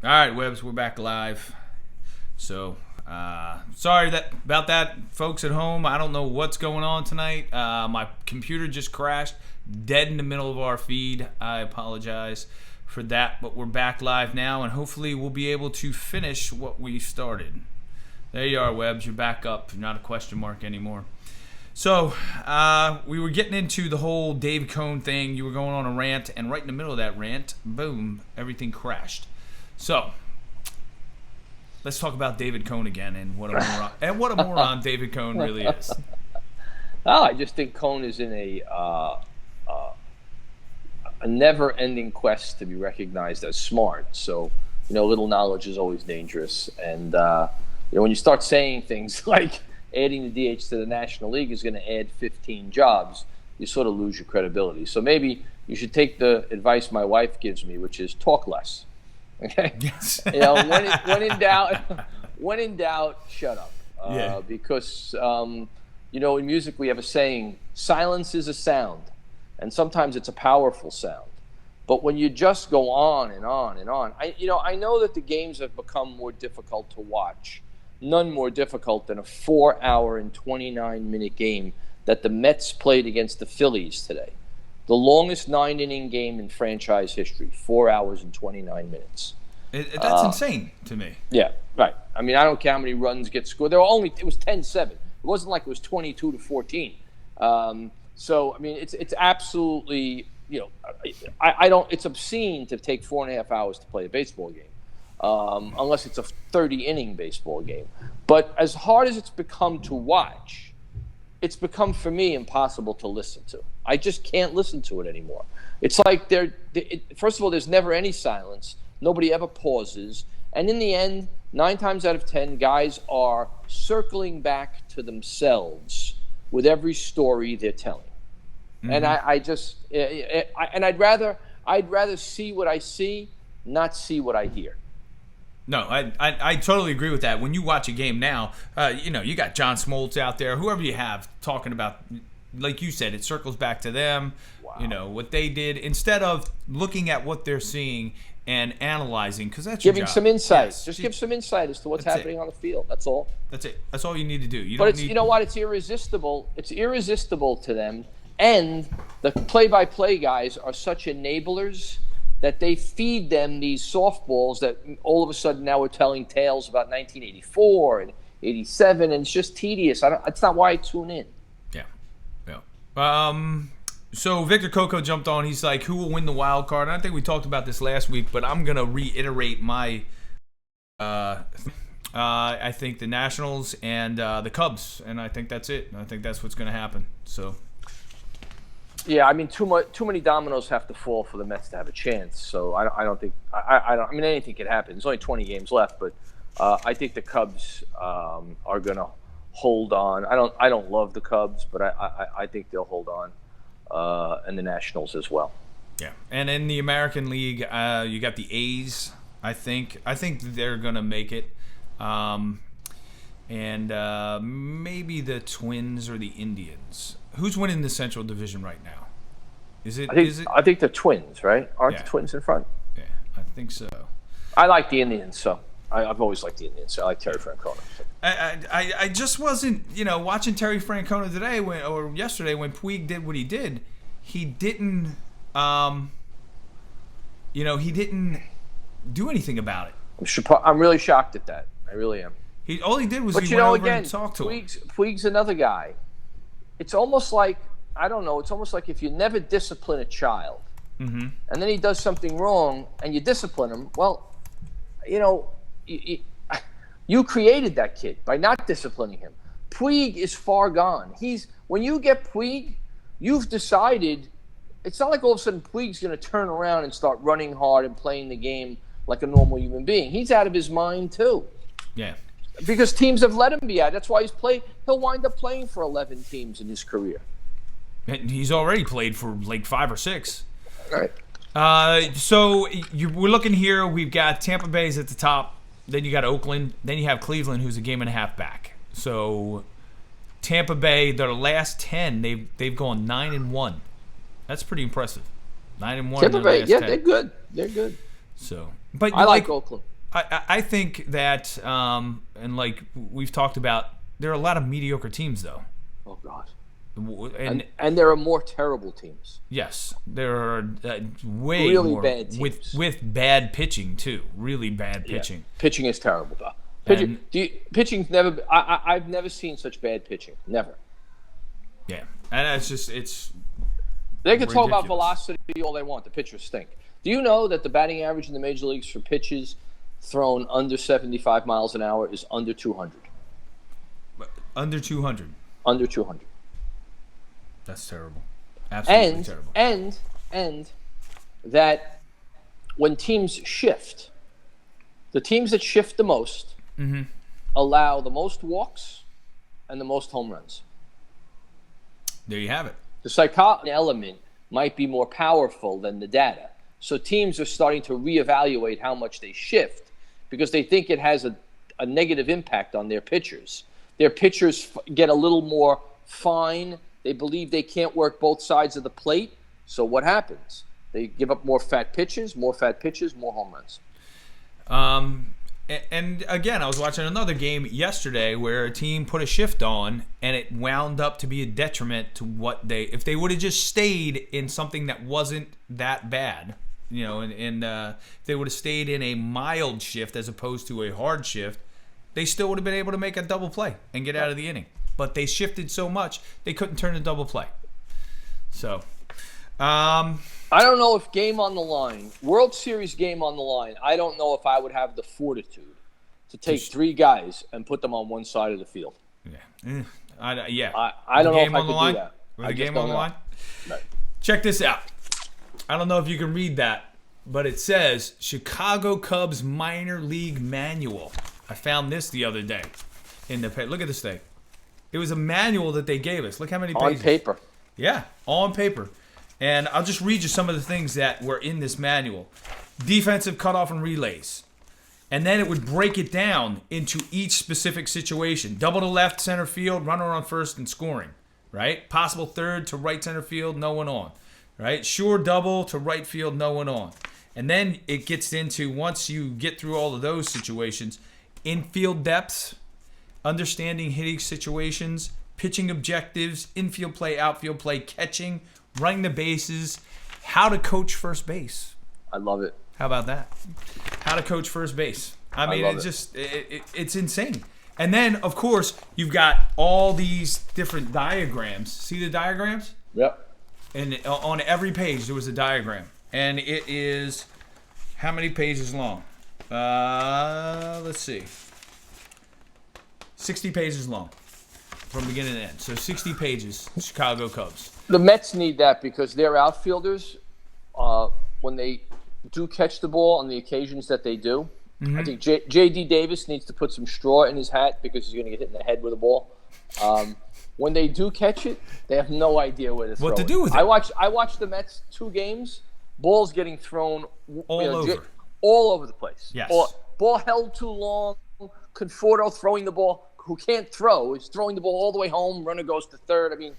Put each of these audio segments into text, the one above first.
All right, Webbs, we're back live. So, sorry about that, folks at home. I don't know what's going on tonight. My computer just crashed dead in the middle of our feed. I apologize for that, but we're back live now, and hopefully we'll be able to finish what we started. There you are, Webbs. You're back up. You're not a question mark anymore. So, we were getting into the whole Dave Cone thing. You were going on a rant, and right in the middle of that rant, boom, everything crashed. So, let's talk about David Cone again and what a moron David Cone really is. Oh, I just think Cone is in a never-ending quest to be recognized as smart. So, little knowledge is always dangerous. And when you start saying things like adding the DH to the National League is going to add 15 jobs, you sort of lose your credibility. So maybe you should take the advice my wife gives me, which is talk less. Okay. Yes. When in doubt, shut up. Because in music we have a saying: silence is a sound, and sometimes it's a powerful sound. But when you just go on and on and on, I know that the games have become more difficult to watch. None more difficult than a 4-hour and 29-minute game that the Mets played against the Phillies today. The longest 9-inning game in franchise history, 4 hours and 29 minutes. That's insane to me. Yeah, right. I mean, I don't care how many runs get scored. It was 10-7. It wasn't like it was 22-14. So, I mean, it's absolutely, it's obscene to take 4.5 hours to play a baseball game, unless it's a 30-inning baseball game. But as hard as it's become to watch, it's become, for me, impossible to listen to. I just can't listen to it anymore. It's like first of all, there's never any silence. Nobody ever pauses. And in the end, 9 times out of 10, guys are circling back to themselves with every story they're telling. Mm-hmm. And I'd rather see what I see, not see what I hear. No, I totally agree with that. When you watch a game now, you got John Smoltz out there, whoever you have, talking about, like you said, it circles back to them, wow. What they did, instead of looking at what they're seeing and analyzing, because that's your job. Giving some insight. Yes. Just give some insight as to what's happening on the field. That's all. That's it. That's all you need to do. You know what? It's irresistible. It's irresistible to them. And the play-by-play guys are such enablers that they feed them these softballs that all of a sudden now we're telling tales about 1984 and 87, and it's just tedious. It's not why I tune in. Yeah. So Victor Coco jumped on. He's like, who will win the wild card? And I think we talked about this last week, but I'm going to reiterate my I think the Nationals and the Cubs, and I think that's it. I think that's what's going to happen. So yeah, I mean, too many dominoes have to fall for the Mets to have a chance. So I don't think I mean, anything could happen. There's only 20 games left, but I think the Cubs are going to hold on. I don't love the Cubs, but I think they'll hold on, and the Nationals as well. Yeah, and in the American League, you got the A's. I think they're going to make it, and maybe the Twins or the Indians. Who's winning the Central Division right now? I think the Twins, right? Aren't the Twins in front? Yeah, I think so. I like the Indians, so I've always liked the Indians. So I like Terry Francona. So. I just wasn't, watching Terry Francona today or yesterday when Puig did what he did. He didn't, he didn't do anything about it. I'm really shocked at that. I really am. All he did was he went over and talked to him. Puig's another guy. It's almost like, I don't know, it's almost like if you never discipline a child, mm-hmm. and then he does something wrong, and you discipline him, well, you created that kid by not disciplining him. Puig is far gone. When you get Puig, you've decided, it's not like all of a sudden Puig's going to turn around and start running hard and playing the game like a normal human being. He's out of his mind too. Yeah. Because teams have let him be out. That's why he'll wind up playing for 11 teams in his career. And he's already played for like 5 or 6. Right. So we're looking here. We've got Tampa Bay's at the top. Then you got Oakland. Then you have Cleveland, who's a game and a half back. So Tampa Bay, their last 10, they've gone 9-1. That's pretty impressive. 9-1. Tampa Bay, yeah, 10. They're good. They're good. So, but I like Oakland. I think that, and like we've talked about, there are a lot of mediocre teams, though. Oh God. And there are more terrible teams. yes, there are way Really more bad teams. with bad pitching too. Really bad pitching. Yeah. Pitching is terrible, though. Pitching's never. I've never seen such bad pitching. Never. Yeah, and it's They can talk about ridiculous. velocity all they want. The pitchers stink. Do you know that the batting average in the major leagues for pitches thrown under 75 miles an hour is under 200? under 200. Under 200. That's terrible. Absolutely terrible. And that when teams shift, the teams that shift the most allow the most walks and the most home runs. There you have it. The psychology element might be more powerful than the data. So teams are starting to reevaluate how much they shift because they think it has a negative impact on their pitchers. Their pitchers get a little more fine. They believe they can't work both sides of the plate. So what happens? They give up more fat pitches, more home runs. And again, I was watching another game yesterday where a team put a shift on, and it wound up to be a detriment to what if they would have just stayed in something that wasn't that bad, and if they would have stayed in a mild shift as opposed to a hard shift, they still would have been able to make a double play and get out of the inning. But they shifted so much, they couldn't turn a double play. So, I don't know if game on the line, World Series game on the line, I don't know if I would have the fortitude to take three guys and put them on one side of the field. Yeah. I don't know if game I on the could line? do that. With I the just game don't on the know. line? Right. Check this out. I don't know if you can read that, but it says Chicago Cubs Minor League Manual. I found this the other day in the look at this thing. It was a manual that they gave us. Look how many pages. On paper. Yeah, on paper. And I'll just read you some of the things that were in this manual. Defensive cutoff and relays. And then it would break it down into each specific situation. Double to left center field, runner on first and scoring. Right? Possible third to right center field, no one on. Right? Sure double to right field, no one on. And then it gets into, once you get through all of those situations, infield depths, understanding hitting situations, pitching objectives, infield play, outfield play, catching, running the bases, how to coach first base. I love it. How about that? How to coach first base. I mean, love it's it. just, it's insane. And then, of course, you've got all these different diagrams. See the diagrams? Yep. And on every page, there was a diagram. And it is, how many pages long? Let's see. 60 pages long from beginning to end. So 60 pages, Chicago Cubs. The Mets need that because their outfielders, when they do catch the ball on the occasions that they do, I think J.D. Davis needs to put some straw in his hat because he's going to get hit in the head with a ball. When they do catch it, they have no idea where to throw What to it. do with it. I watched the Mets 2 games, balls getting thrown All over the place. Yes. Ball held too long, Conforto throwing the ball, who can't throw, is throwing the ball all the way home, runner goes to third. I mean,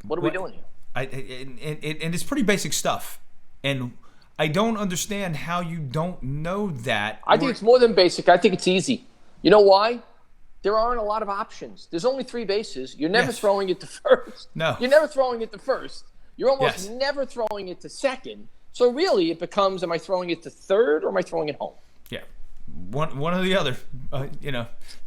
what are we doing here? And it's pretty basic stuff. And I don't understand how you don't know that. I think it's more than basic. I think it's easy. You know why? There aren't a lot of options. There's only 3 bases. You're never Yes. throwing it to first. No. You're never throwing it to first. You're almost Yes. never throwing it to second. So really, it becomes: am I throwing it to third or am I throwing it home? Yeah. One or the other.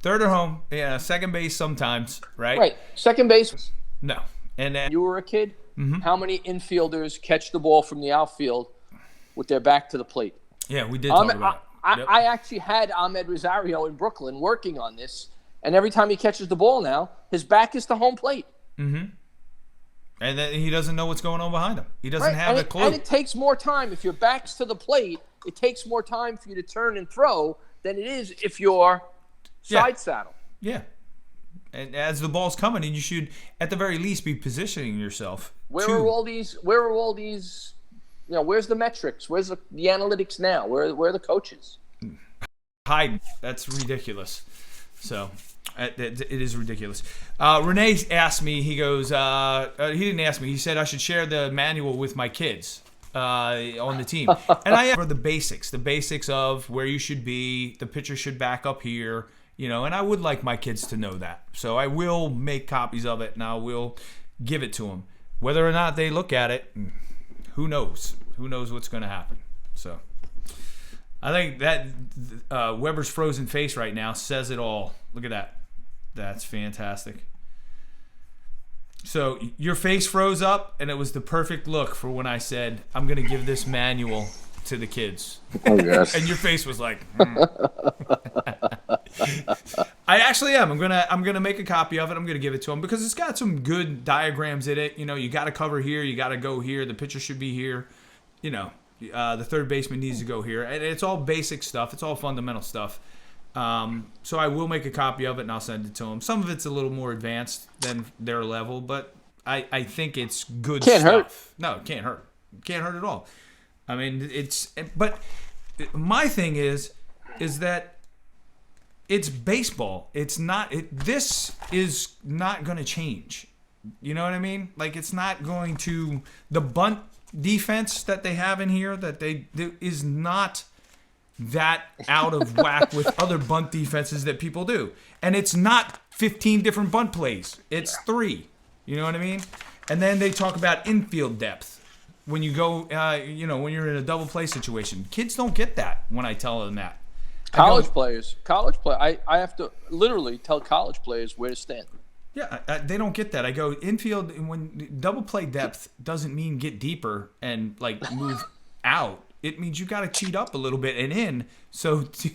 Third or home. Yeah, second base sometimes, right? Right. Second base. No. And then You were a kid. How many infielders catch the ball from the outfield with their back to the plate? yeah, we did talk about it. Yep. I actually had Ahmed Rosario in Brooklyn working on this, and every time he catches the ball now, his back is to home plate. And then he doesn't know what's going on behind him. He doesn't have a clue. And it takes more time. If your back's to the plate, it takes more time for you to turn and throw than it is if you're side saddle. Yeah. And as the ball's coming, and you should, at the very least, be positioning yourself. Where are all these? Where's the metrics? Where's the analytics now? Where are the coaches? Hide. That's ridiculous. So it is ridiculous. Renee asked me. He goes. He didn't ask me. He said I should share the manual with my kids. on the team. And I for the basics of where you should be. The pitcher should back up here, and I would like my kids to know that. So I will make copies of it, and I will give it to them. Whether or not they look at it, who knows? Who knows what's going to happen? So I think that Weber's frozen face right now says it all. Look at that. That's fantastic. So your face froze up, and it was the perfect look for when I said, I'm going to give this manual to the kids. Oh, yes. And your face was like, I actually am. I'm gonna make a copy of it. I'm gonna give it to them because it's got some good diagrams in it. You got to cover here. You got to go here. The pitcher should be here. The third baseman needs to go here. And it's all basic stuff. It's all fundamental stuff. So I will make a copy of it and I'll send it to them. Some of it's a little more advanced than their level, but I think it's good Can't stuff. hurt. No, it can't hurt. Can't hurt at all. I mean, but my thing is that it's baseball. It's not. This is not going to change. You know what I mean? Like, it's not going to. The bunt defense that they have in here is not that out of whack with other bunt defenses that people do. And it's not 15 different bunt plays. It's 3. You know what I mean? And then they talk about infield depth. When you go, when you're in a double play situation, kids don't get that when I tell them that. College players, I have to literally tell college players where to stand. Yeah, they don't get that. I go infield when double play depth doesn't mean get deeper and like move out. It means you got to cheat up a little bit and in so you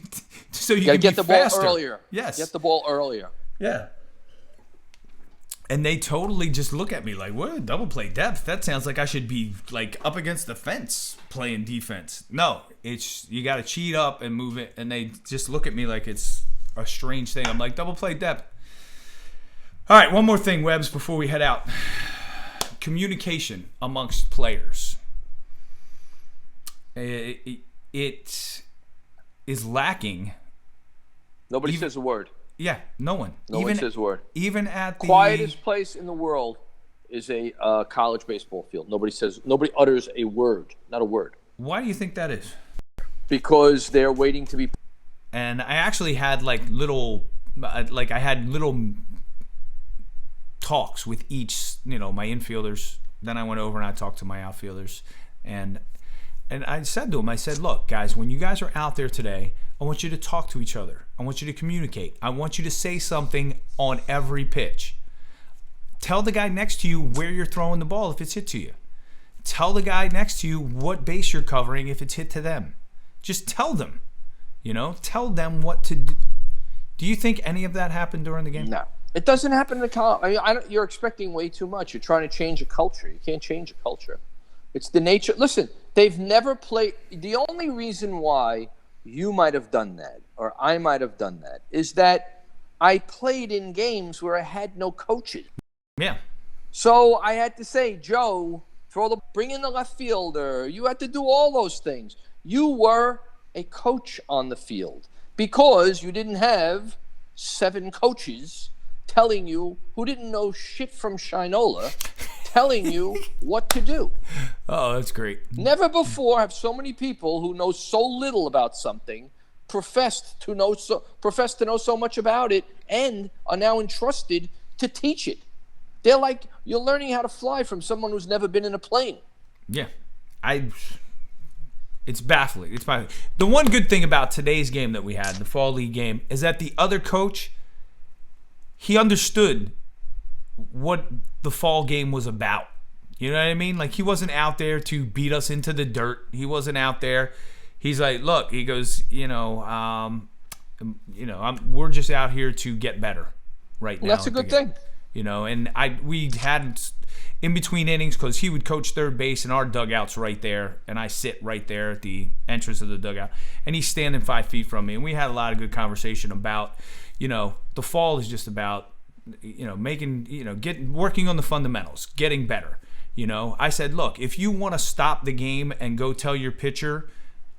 can get be the ball faster. earlier. Yes, get the ball earlier. Yeah. And they totally just look at me like, what? Double play depth? That sounds like I should be like up against the fence playing defense. No, it's you got to cheat up and move it. And they just look at me like it's a strange thing. I'm like, double play depth. All right, one more thing, Webbs, before we head out. Communication amongst players. It is lacking. Nobody says a word. Yeah, no one. No one says a word. Even at the quietest place in the world is a college baseball field. Nobody utters a word, not a word. Why do you think that is? Because they're waiting to be. And I actually had I had little talks with each, my infielders. Then I went over and I talked to my outfielders, and I said to them, I said, look, guys, when you guys are out there today, I want you to talk to each other. I want you to communicate. I want you to say something on every pitch. Tell the guy next to you where you're throwing the ball if it's hit to you. Tell the guy next to you what base you're covering if it's hit to them. Just tell them. Tell them what to do. Do you think any of that happened during the game? No. It doesn't happen in the college. I mean, you're expecting way too much. You're trying to change a culture. You can't change a culture. It's the nature. Listen, they've never played. The only reason why you might have done that, or I might have done that, is that I played in games where I had no coaches. Yeah. So I had to say, Joe, bring in the left fielder. You had to do all those things. You were a coach on the field because you didn't have 7 coaches telling you who didn't know shit from Shinola, telling you what to do. Oh, that's great. Never before have so many people who know so little about something professed to know so much about it and are now entrusted to teach it. They're like, you're learning how to fly from someone who's never been in a plane. Yeah. It's baffling. It's baffling. The one good thing about today's game that we had, the Fall League game, is that the other coach, he understood what the fall game was about. You know what I mean? Like, he wasn't out there to beat us into the dirt. He wasn't out there. He's like, look, he goes, we're just out here to get better right now. Well, that's a good thing. And we had in between innings because he would coach third base and our dugout's right there, and I sit right there at the entrance of the dugout, and he's standing 5 feet from me, and we had a lot of good conversation about, the fall is just about, working on the fundamentals, getting better. I said, look, if you want to stop the game and go tell your pitcher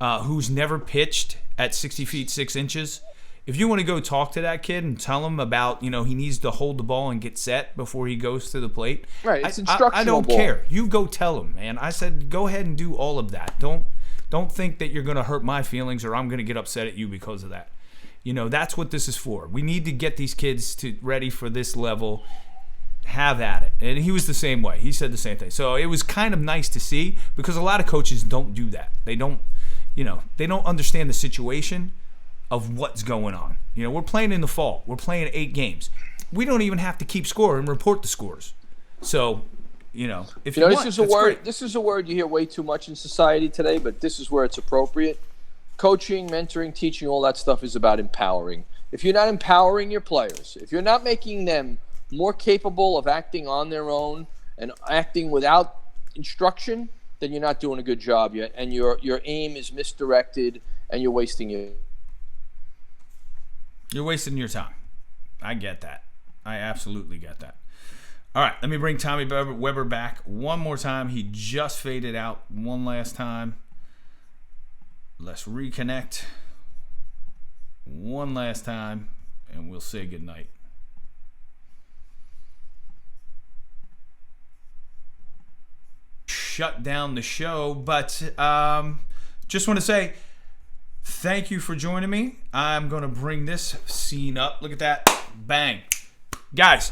who's never pitched at 60 feet 6 inches, if you want to go talk to that kid and tell him about, he needs to hold the ball and get set before he goes to the plate. Right, it's instructional I don't ball. care. You go tell him, man. I said, go ahead and do all of that. Don't think that you're going to hurt my feelings or I'm going to get upset at you because of that. That's what this is for. We need to get these kids ready for this level. Have at it. And he was the same way. He said the same thing. So it was kind of nice to see, because a lot of coaches don't do that. They don't understand the situation of what's going on. We're playing in the fall. We're playing 8 games. We don't even have to keep score and report the scores. So, if you want, this is a word you hear way too much in society today, but this is where it's appropriate. Coaching, mentoring, teaching, all that stuff is about empowering. If you're not empowering your players, if you're not making them more capable of acting on their own and acting without instruction, then you're not doing a good job yet, and your aim is misdirected, and you're wasting your time. I get that. I absolutely get that. All right, let me bring Tommy Weber back one more time. He just faded out one last time. Let's reconnect one last time, and we'll say goodnight. Shut down the show, but just want to say thank you for joining me. I'm going to bring this scene up. Look at that. Bang. Guys,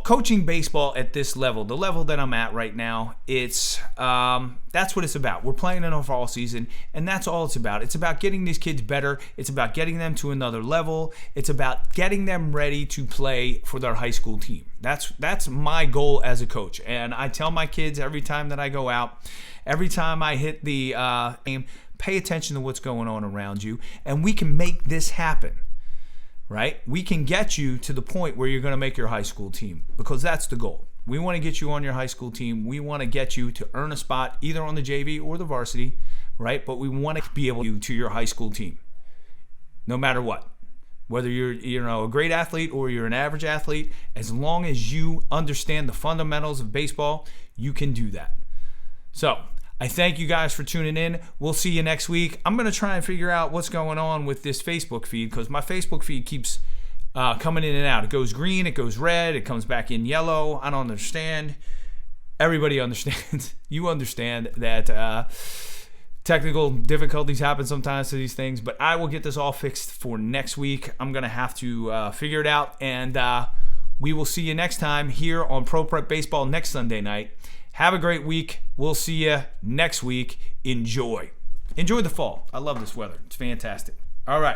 coaching baseball at this level, the level that I'm at right now, it's that's what it's about. We're playing in a fall season, and that's all it's about. It's about getting these kids better. It's about getting them to another level. It's about getting them ready to play for their high school team. That's my goal as a coach. And I tell my kids every time that I go out, every time I hit the game, pay attention to what's going on around you, and we can make this happen. Right? We can get you to the point where you're going to make your high school team, because that's the goal. We want to get you on your high school team. We want to get you to earn a spot either on the JV or the varsity, right? But we want to be able to your high school team, no matter what. Whether you're a great athlete or you're an average athlete, as long as you understand the fundamentals of baseball, you can do that. So I thank you guys for tuning in. We'll see you next week. I'm going to try and figure out what's going on with this Facebook feed, because my Facebook feed keeps coming in and out. It goes green, it goes red, it comes back in yellow. I don't understand. Everybody understands. You understand that technical difficulties happen sometimes to these things, but I will get this all fixed for next week. I'm going to have to figure it out, and we will see you next time here on Pro Prep Baseball next Sunday night. Have a great week. We'll see you next week. Enjoy the fall. I love this weather. It's fantastic. All right.